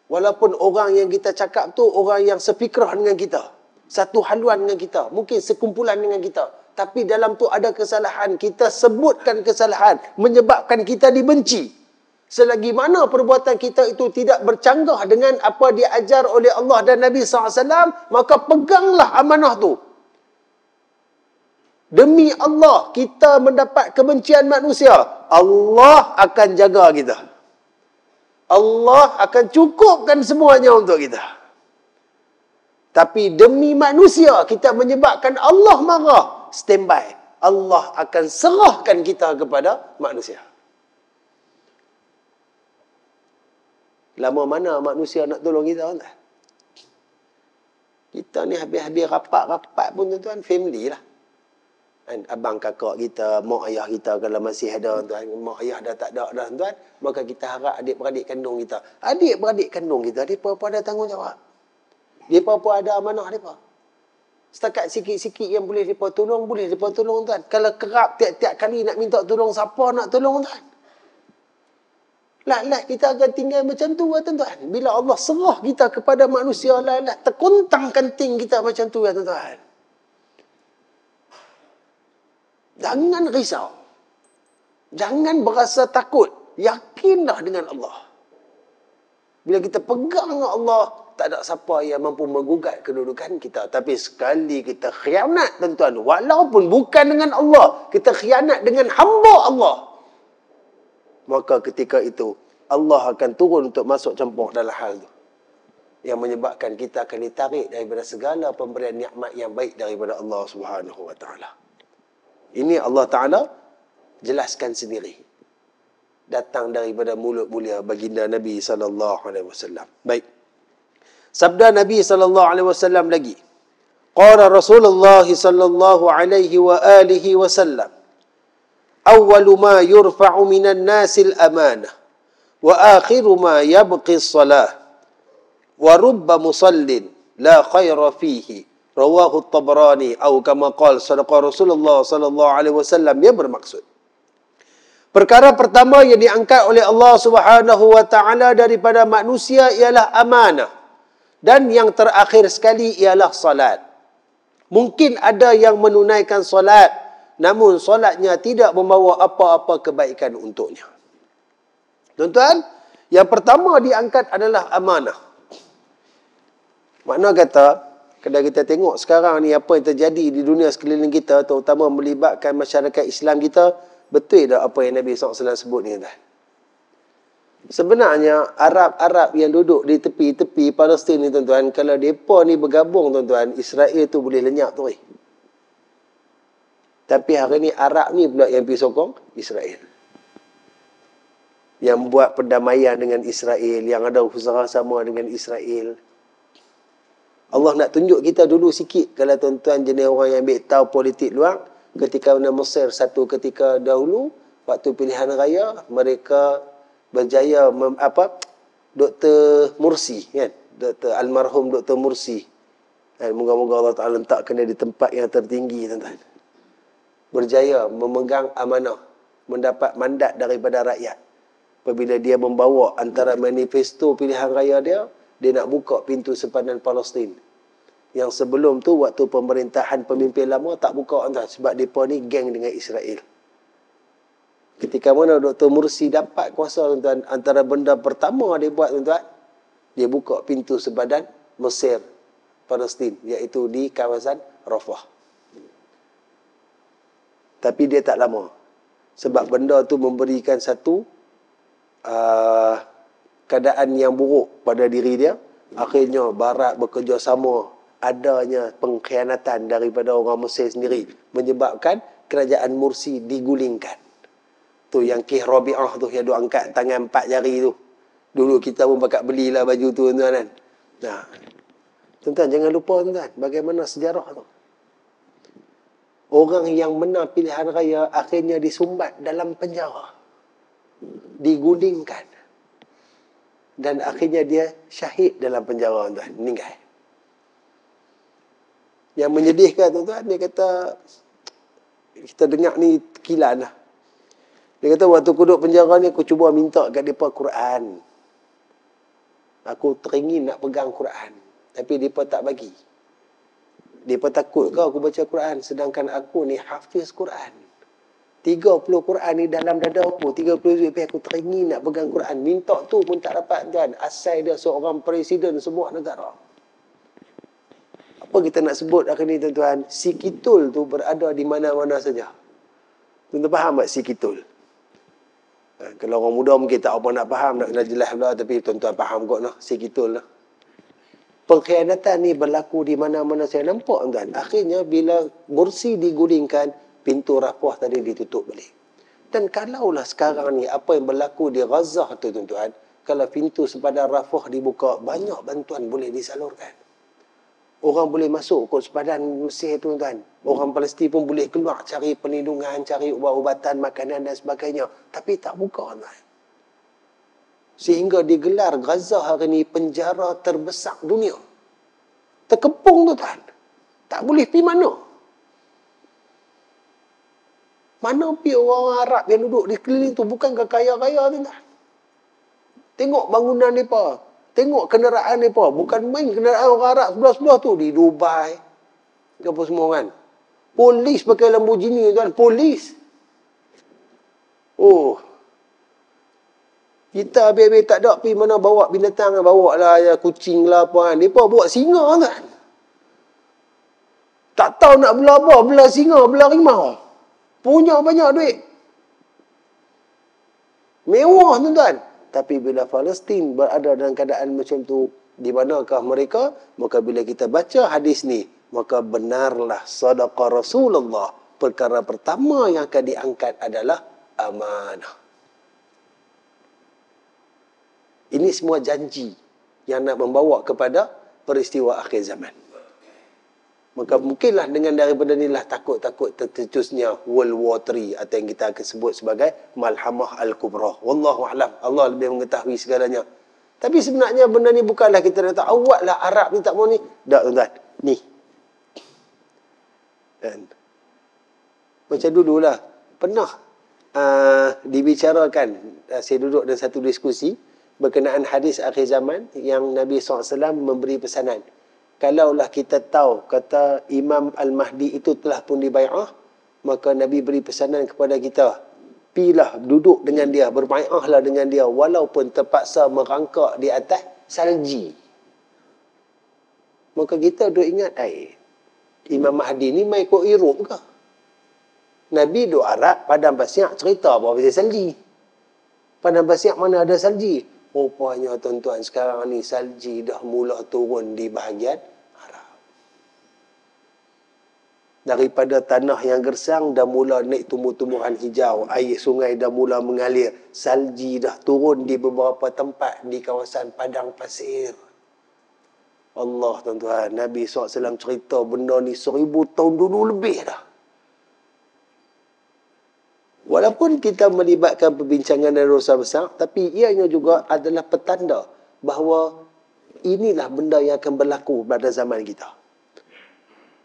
Walaupun orang yang kita cakap tu orang yang sefikrah dengan kita, satu haluan dengan kita, mungkin sekumpulan dengan kita, tapi dalam tu ada kesalahan, kita sebutkan kesalahan, menyebabkan kita dibenci. Selagi mana perbuatan kita itu tidak bercanggah dengan apa diajar oleh Allah dan Nabi SAW, maka peganglah amanah tu. Demi Allah, kita mendapat kebencian manusia, Allah akan jaga kita. Allah akan cukupkan semuanya untuk kita. Tapi demi manusia, kita menyebabkan Allah marah, standby. Allah akan serahkan kita kepada manusia. Lama mana manusia nak tolong kita tuan? Kita ni habis-habis rapat-rapat pun tuan-tuan, family lah. Dan abang kakak kita, mak ayah kita kalau masih ada tuan, mak ayah dah tak ada dah tuan, maka kita harap adik-beradik kandung kita. Adik-beradik kandung kita, mereka ada tanggungjawab. Mereka ada amanah mereka. Setakat sikit-sikit yang boleh mereka tolong, boleh mereka tolong tuan. Kalau kerap tiap-tiap kali nak minta tolong, siapa nak tolong tuan? Lah kita akan tinggal macam tu tuan-tuan. Bila Allah serah kita kepada manusia, terkuntang kanting kita macam tu tuan-tuan. Jangan risau. Jangan berasa takut. Yakinlah dengan Allah. Bila kita pegang dengan Allah, tak ada siapa yang mampu menggugat kedudukan kita. Tapi sekali kita khianat tuan-tuan, walaupun bukan dengan Allah, kita khianat dengan hamba Allah, maka ketika itu Allah akan turun untuk masuk campur dalam hal itu. yang menyebabkan kita akan ditarik daripada segala pemberian nikmat yang baik daripada Allah Subhanahu wa taala. Ini Allah Taala jelaskan sendiri. Datang daripada mulut mulia baginda Nabi sallallahu alaihi wasallam. Baik. Sabda Nabi sallallahu alaihi wasallam lagi. Qala Rasulullah sallallahu alaihi wa alihi wasallam, "Awwalu ma yurfa'u minan nasil amanah wa akhiru ma yabqi as-salah. Wa rubba musallin la khaira fihi." Rawahu Tabrani atau kama qala sadaqa Rasulullah sallallahu alaihi wasallam. Dia bermaksud, perkara pertama yang diangkat oleh Allah Subhanahu wa taala daripada manusia ialah amanah, dan yang terakhir sekali ialah salat. Mungkin ada yang menunaikan salat, namun salatnya tidak membawa apa-apa kebaikan untuknya. Tuan-tuan, yang pertama diangkat adalah amanah. Makna kata, kalau kita tengok sekarang ni apa yang terjadi di dunia sekeliling kita, terutama melibatkan masyarakat Islam kita, betul tak apa yang Nabi SAW sebut ni, tuan? Sebenarnya Arab-Arab yang duduk di tepi-tepi Palestin ni, tuan-tuan, kalau mereka ni bergabung, tuan-tuan, Israel tu boleh lenyap tu. Tapi hari ni Arab ni pula yang pergi sokong Israel, yang buat perdamaian dengan Israel, yang ada usaha sama dengan Israel. Allah nak tunjuk kita dulu sikit, kalau tuan-tuan jenis orang yang ambil tahu politik luar, ketika mana Mesir satu ketika dahulu, waktu pilihan raya, mereka berjaya Dr. Mursi, kan? Dr. Almarhum Dr. Mursi. Moga-moga Allah Ta'ala letakkan dia di tempat yang tertinggi, tuan-tuan. Berjaya memegang amanah, mendapat mandat daripada rakyat. Apabila dia membawa antara manifesto pilihan raya dia nak buka pintu sepadan Palestin. Yang sebelum tu, waktu pemerintahan pemimpin lama, tak buka, tuan, sebab mereka ni geng dengan Israel. Ketika mana Dr. Mursi dapat kuasa, tuan-tuan, antara benda pertama dia buat, tuan-tuan, dia buka pintu sepadan Mesir, Palestin, iaitu di kawasan Rafah. Tapi dia tak lama. Sebab benda tu memberikan satu keadaan yang buruk pada diri dia. Akhirnya Barat bekerjasama, adanya pengkhianatan daripada orang Mesir sendiri, menyebabkan kerajaan Mursi digulingkan. Tu yang Kih Rabi'ah tu, yang duk angkat tangan 4 jari tu. Dulu kita pun pakat belilah baju tu, tuan-tuan, kan. Nah, tuan-tuan, jangan lupa, tuan-tuan, bagaimana sejarah tu. Orang yang menang pilihan raya akhirnya disumbat dalam penjara, digulingkan, dan akhirnya dia syahid dalam penjara, tuan-tuan, meninggal. Yang menyedihkan, tuan-tuan, dia kata, kita dengar ni tekilan lah. Dia kata, waktu aku duduk penjara ni, aku cuba minta kat mereka Quran. Aku teringin nak pegang Quran, tapi mereka tak bagi. Mereka takut kau aku baca Quran, sedangkan aku ni hafiz Quran. 30 Quran ni dalam dada aku, 30 lebih aku teringin nak pegang Quran. Minta tu pun tak dapat, tuan. Asal dia seorang presiden sebuah negara. Apa kita nak sebut hari ni, tuan-tuan? Si Kitul tu berada di mana-mana saja. Tuan-tuan faham tak si Kitul? Kalau orang muda mungkin tak apa nak faham, nak kena jelas pula, tapi tuan-tuan faham kot lah, si Kitul lah. Pengkhianatan ni berlaku di mana-mana saya nampak, tuan. Akhirnya bila Mursi digulingkan, pintu Rafah tadi ditutup balik. Dan kalaulah sekarang ni apa yang berlaku di Gaza tu, tuan-tuan, kalau pintu sepadan Rafah dibuka, banyak bantuan boleh disalurkan. Orang boleh masuk ke sepadan Mesir, tuan-tuan. Orang Palestin pun boleh keluar cari perlindungan, cari ubat-ubatan, makanan dan sebagainya. Tapi tak buka, tuan. Sehingga digelar Gaza hari ni penjara terbesar dunia. Terkepung, tuan. Tak boleh pergi mana. Mana pergi orang Arab yang duduk di keliling tu, bukan kaya-kaya, tuan. Tengok bangunan mereka. Tengok kenderaan mereka. Bukan main kenderaan orang Arab sebelah-sebelah tu. Di Dubai. Apa semua, kan. Polis pakai Lamborghini, tuan. Polis. Oh. Kita habis-habis tak ada pergi mana bawa binatang. Bawa lah ya, kucing lah apa, kan. Mereka bawa singa, kan. Tak tahu nak belah apa. Belah singa, belah rimau. Punya banyak duit. Mewah, tuan-tuan. Tapi bila Palestin berada dalam keadaan macam tu, Di manakah mereka? Maka bila kita baca hadis ni, maka benarlah sadaqa Rasulullah. Perkara pertama yang akan diangkat adalah amanah. Ini semua janji yang nak membawa kepada peristiwa akhir zaman. Maka mungkinlah dengan daripada inilah takut-takut tercetusnya World War III atau yang kita akan sebut sebagai Malhamah Al-Kubra. Wallahu a'lam. Allah lebih mengetahui segalanya. Tapi sebenarnya benda ni bukanlah kita nak tahu awaklah Arab ni tak mau ni. Tak, tuan-tuan. Ni. Dan macam dululah pernah dibicarakan, saya duduk dalam satu diskusi berkenaan hadis akhir zaman yang Nabi SAW memberi pesanan. Kalaulah kita tahu, kata Imam Al-Mahdi itu telah pun dibai'ah, maka Nabi beri pesanan kepada kita, pilah duduk dengan dia, berbai'ahlah dengan dia, walaupun terpaksa merangkak di atas salji. Maka kita duk ingat, Imam Mahdi ni mai ikut Europe ke? Nabi duk Arab, Padang Pasir cerita apa pasal salji. Padang Pasir mana ada salji? Rupanya tuan-tuan sekarang ni salji dah mula turun di bahagian Arab. Daripada tanah yang gersang dah mula naik tumbuh-tumbuhan hijau, air sungai dah mula mengalir, salji dah turun di beberapa tempat di kawasan Padang Pasir. Allah tuan-tuan, Nabi SAW cerita benda ni 1000 tahun dulu lebih dah. Walaupun kita melibatkan perbincangan dan dosa besar, tapi ianya juga adalah petanda bahawa inilah benda yang akan berlaku pada zaman kita.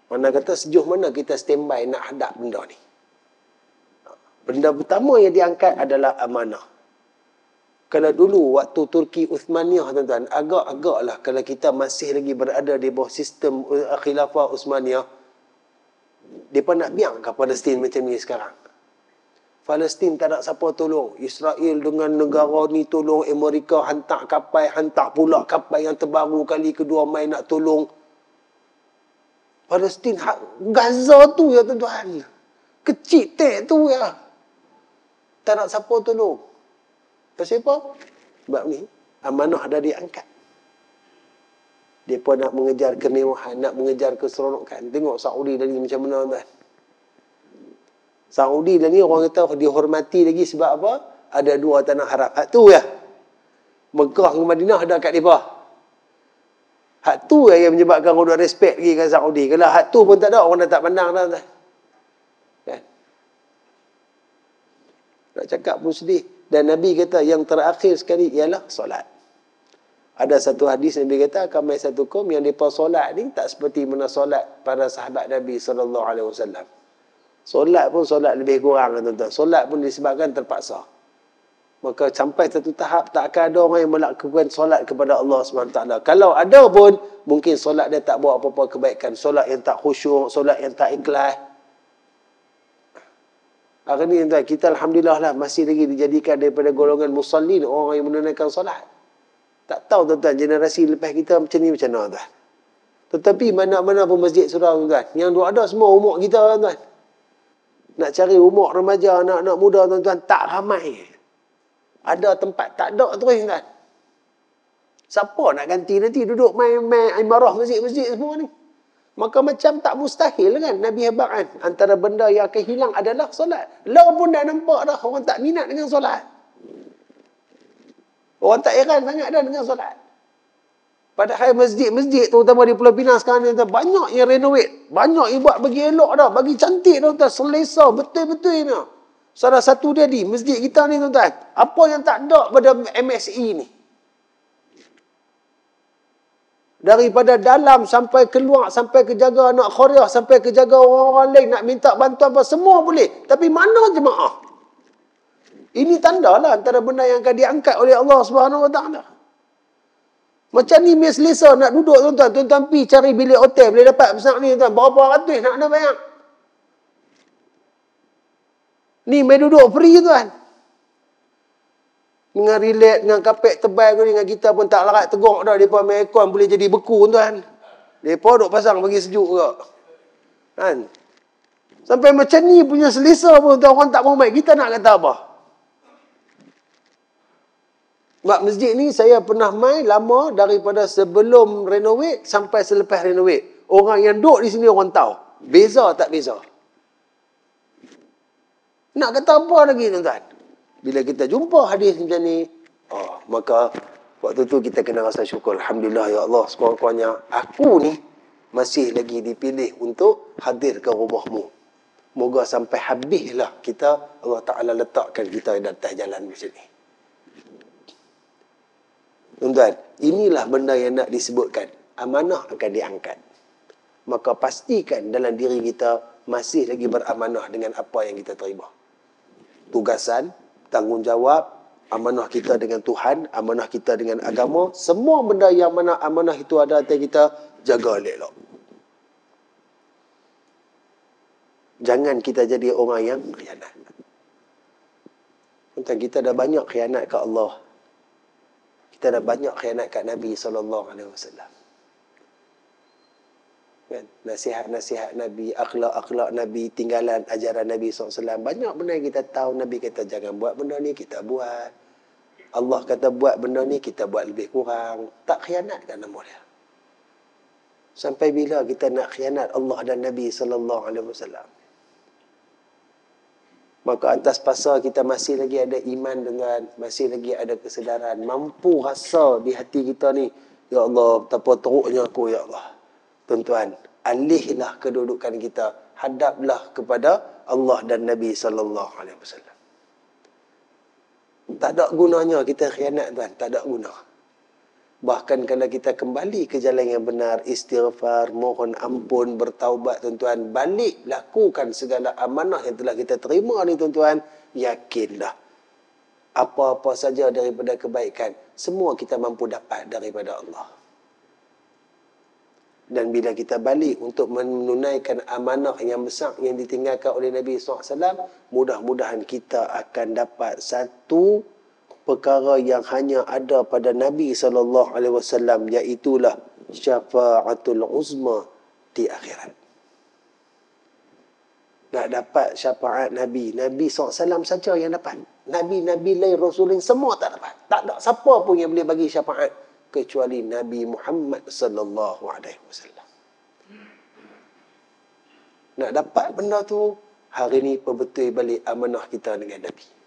Mana kata sejauh mana kita standby nak hadap benda ni. Benda pertama yang diangkat adalah amanah. Kalau dulu waktu Turki Uthmaniyah tuan-tuan, agak-agaklah kalau kita masih lagi berada di bawah sistem khilafah Uthmaniyah, mereka nak biang ke Palestin macam ni sekarang. Palestin tak ada siapa tolong. Israel dengan negara ni tolong. Amerika hantar kapal, hantar pula kapal yang terbaru kali kedua mai nak tolong. Palestin, Gaza tu ya tuan-tuan. Kecil tek tu ya. Tak ada siapa tolong. Pasal apa? Sebab ni, amanah dah diangkat. Dia pun nak mengejar kemewahan, nak mengejar keseronokan. Tengok Saudi tadi macam mana tuan-tuan. Saudi dah ni orang kata dihormati lagi sebab apa? Ada 2 tanah haram. Hak tu ya. Mekah dengan Madinah ada kat mereka. Hak tu yang menyebabkan orang respect lagi kat Saudi. Kalau hak tu pun tak ada, orang dah tak pandang dah. Kan? Nak cakap pun sedih. Dan Nabi kata yang terakhir sekali ialah solat. Ada satu hadis Nabi kata, akan mai satu kaum yang mereka solat ni tak seperti mana solat para sahabat Nabi SAW. Solat pun solat lebih kurang tuan-tuan. Solat pun disebabkan terpaksa. Maka sampai satu tahap tak akan ada orang yang melakukan solat kepada Allah SWT. Kalau ada pun, mungkin solat dia tak buat apa-apa kebaikan. Solat yang tak khusyuk, solat yang tak ikhlas. Hari ni tuan, kita alhamdulillah lah masih lagi dijadikan daripada golongan musallin, orang yang menunaikan solat. Tak tahu tuan-tuan, generasi lepas kita macam ni macam mana tuan. Tetapi mana-mana pun masjid surau tuan. Yang ada semua umur kita tuan. Nak cari umur remaja, anak-anak muda tuan-tuan, tak ramai. Ada tempat tak ada terus tuan. Siapa nak ganti nanti duduk main imarah masjid-masjid semua ni. Maka macam tak mustahil kan. Nabi hebat kan. Antara benda yang akan hilang adalah solat. Law pun dah nampak dah orang tak minat dengan solat. Orang tak heran sangat dah dengan solat. Padahal masjid-masjid terutama di Pulau Pinang sekarang ni banyak yang renovate. Banyak yang buat bagi elok dah. Bagi cantik dah tuan. Selesa betul-betul ni. Salah satu dia di masjid kita ni tuan-tuan. Apa yang tak ada pada MSI ni. Daripada dalam sampai keluar, sampai ke jaga anak Korea, sampai ke jaga orang-orang lain nak minta bantuan apa, semua boleh. Tapi mana jemaah? Ini tanda lah antara benda yang akan diangkat oleh Allah SWT. Macam ni mes selesa nak duduk tuan-tuan. Tuan-tuan pergi cari bilik hotel. Boleh dapat besar ni tuan. Berapa ratus nak ada banyak. Ni main duduk free tuan. Dengan relax, dengan kapek tebal ni, dengan kita pun tak larat tegok dah. Mereka main aircon boleh jadi beku tuan. Mereka duk pasang bagi sejuk ke. Kan? Sampai macam ni punya selesa pun tuan. Orang tak mau main. Kita nak kata apa? Mak masjid ni saya pernah main lama daripada sebelum renovate sampai selepas renovate. Orang yang duduk di sini orang tahu. Beza tak beza? Nak kata apa lagi tuan-tuan? Bila kita jumpa hadis macam ni, maka waktu tu kita kena rasa syukur. Alhamdulillah ya Allah, sekurang-kurangnya aku ni masih lagi dipilih untuk hadir ke rumahmu. Moga sampai habislah kita, Allah Ta'ala letakkan kita di atas jalan macam ni. Tuan-tuan, inilah benda yang nak disebutkan. Amanah akan diangkat. Maka pastikan dalam diri kita masih lagi beramanah dengan apa yang kita terima. Tugasan, tanggungjawab, amanah kita dengan Tuhan, amanah kita dengan agama, semua benda yang mana amanah itu ada atas kita, jaga elok. Jangan kita jadi orang yang khianat. Tuan, kita dah banyak khianat ke Allah. Kita dah banyak khianat kat Nabi SAW. Kan? Nasihat-nasihat Nabi, akhlak-akhlak Nabi, tinggalan ajaran Nabi SAW. Banyak benda yang kita tahu. Nabi kata jangan buat benda ni, kita buat. Allah kata buat benda ni, kita buat lebih kurang. Tak khianat kan nama dia. Sampai bila kita nak khianat Allah dan Nabi SAW? Maka atas pasal kita masih lagi ada iman dengan, masih lagi ada kesedaran, mampu rasa di hati kita ni, ya Allah, betapa teruknya aku, ya Allah. Tuan-tuan, alihlah kedudukan kita, hadaplah kepada Allah dan Nabi SAW. Tak ada gunanya kita khianat, tuan, tak ada guna. Bahkan kalau kita kembali ke jalan yang benar, istighfar, mohon ampun, bertaubat, tuan-tuan, balik lakukan segala amanah yang telah kita terima ni, tuan-tuan, yakinlah apa-apa saja daripada kebaikan, semua kita mampu dapat daripada Allah. Dan bila kita balik untuk menunaikan amanah yang besar yang ditinggalkan oleh Nabi SAW, mudah-mudahan kita akan dapat satu perkara yang hanya ada pada Nabi SAW, iaitulah syafa'atul uzma di akhirat. Nak dapat syafaat Nabi, Nabi SAW saja yang dapat. Nabi-Nabi lain, Rasulullah semua tak dapat. Tak ada siapa pun yang boleh bagi syafaat kecuali Nabi Muhammad SAW. Nak dapat benda tu, hari ni perbetul balik amanah kita dengan Nabi.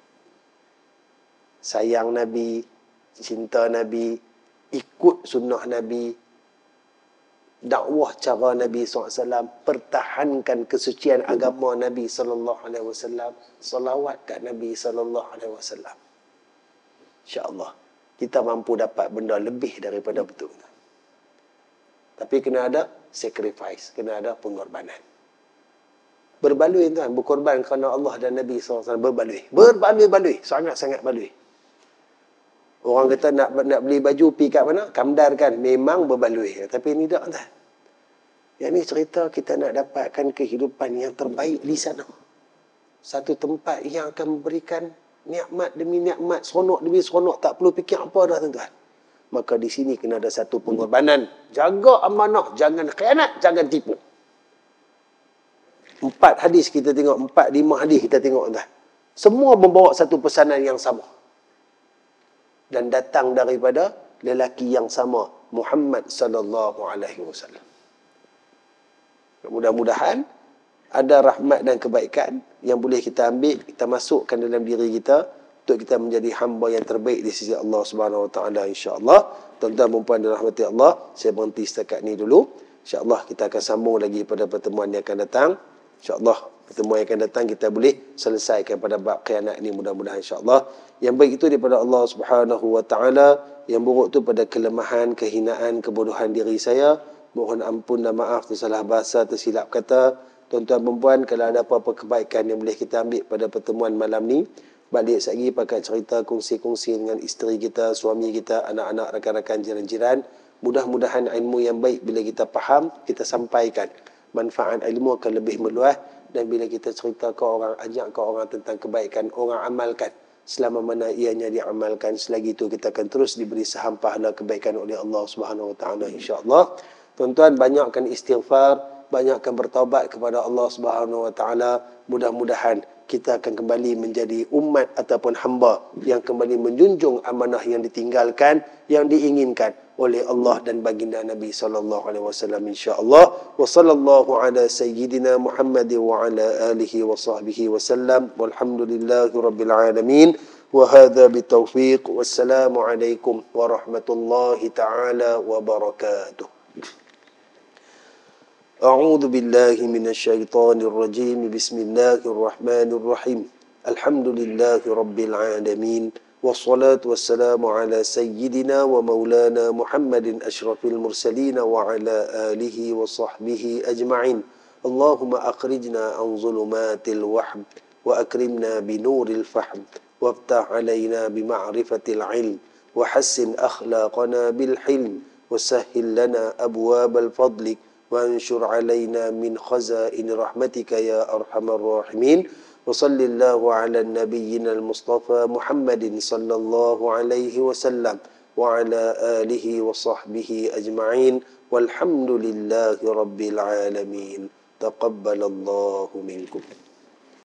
Sayang Nabi, cinta Nabi, ikut sunnah Nabi, dakwah cara Nabi SAW, pertahankan kesucian agama Nabi SAW, salawat kat Nabi SAW. InsyaAllah, kita mampu dapat benda lebih daripada betul. Tapi kena ada sacrifice, kena ada pengorbanan. Berbaloi tuan, berkorban kerana Allah dan Nabi SAW, berbaloi. Berbaloi-baloi, sangat-sangat baloi. Orang kata nak beli baju pergi kat mana? Kamdar kan? Memang berbaloi. Tapi ini tak. Yang ni cerita kita nak dapatkan kehidupan yang terbaik di sana. Satu tempat yang akan memberikan nikmat demi nikmat, seronok demi seronok. Tak perlu fikir apa dah, tuan-tuan. Maka di sini kena ada satu pengorbanan. Jaga amanah. Jangan khianat. Jangan tipu. 4 hadis kita tengok. 4-5 hadis kita tengok, tuan. Semua membawa satu pesanan yang sama. Dan datang daripada lelaki yang sama, Muhammad SAW. Mudah-mudahan ada rahmat dan kebaikan yang boleh kita ambil, kita masukkan dalam diri kita untuk kita menjadi hamba yang terbaik di sisi Allah Subhanahu Wa Taala, insya-Allah. Tuan-tuan dan puan dirahmati Allah, saya berhenti setakat ni dulu. Insya-Allah kita akan sambung lagi pada pertemuan yang akan datang. InsyaAllah pertemuan yang akan datang kita boleh selesaikan pada bab khianat ini, mudah-mudahan insyaAllah. Yang baik itu daripada Allah Subhanahu Wa Taala, yang buruk itu pada kelemahan, kehinaan, kebodohan diri saya. Mohon ampun dan maaf tersalah bahasa, tersilap kata. Tuan-tuan perempuan, kalau ada apa-apa kebaikan yang boleh kita ambil pada pertemuan malam ni, balik lagi pakai cerita, kongsi-kongsi dengan isteri kita, suami kita, anak-anak, rakan-rakan, jiran-jiran. Mudah-mudahan ilmu yang baik bila kita faham, kita sampaikan. Manfaat ilmu akan lebih meluas, dan bila kita cerita ke orang, ajak ke orang tentang kebaikan, orang amalkan. Selama mana ianya diamalkan, selagi itu kita akan terus diberi saham pahala kebaikan oleh Allah Subhanahu Wa Taala, insya-Allah. Tuan-tuan, banyakkan istighfar, banyakkan bertaubat kepada Allah Subhanahu Wa Taala. Mudah-mudahan kita akan kembali menjadi umat ataupun hamba yang kembali menjunjung amanah yang ditinggalkan, yang diinginkan oleh Allah dan baginda Nabi sallallahu alaihi wasallam, insya-Allah. Wa sallallahu ala sayyidina Muhammad wa ala alihi wa sahbihi wasallam. Walhamdulillahi rabbil alamin. Wa hadza bitaufiq. Wassalamu alaikum warahmatullahi taala wabarakatuh. أعوذ بالله من الشيطان الرجيم. بسم الله الرحمن الرحيم. الحمد لله رب العالمين، والصلاة والسلام على سيدنا ومولانا محمد أشرف المرسلين وعلى آله وصحبه أجمعين. اللهم أخرجنا عن ظلمات الوهم وأكرمنا بنور الفهم، وافتح علينا بمعرفة العلم، وحسن أخلاقنا بالحلم، وسهل لنا أبواب الفضل، وانشر علينا من خزائن رحمتك يا أرحم الراحمين. وصل الله على نبينا المصطفى محمد صلى الله عليه وسلم وعلى آله وصحبه أجمعين. والحمد لله رب العالمين. تقبل الله منكم.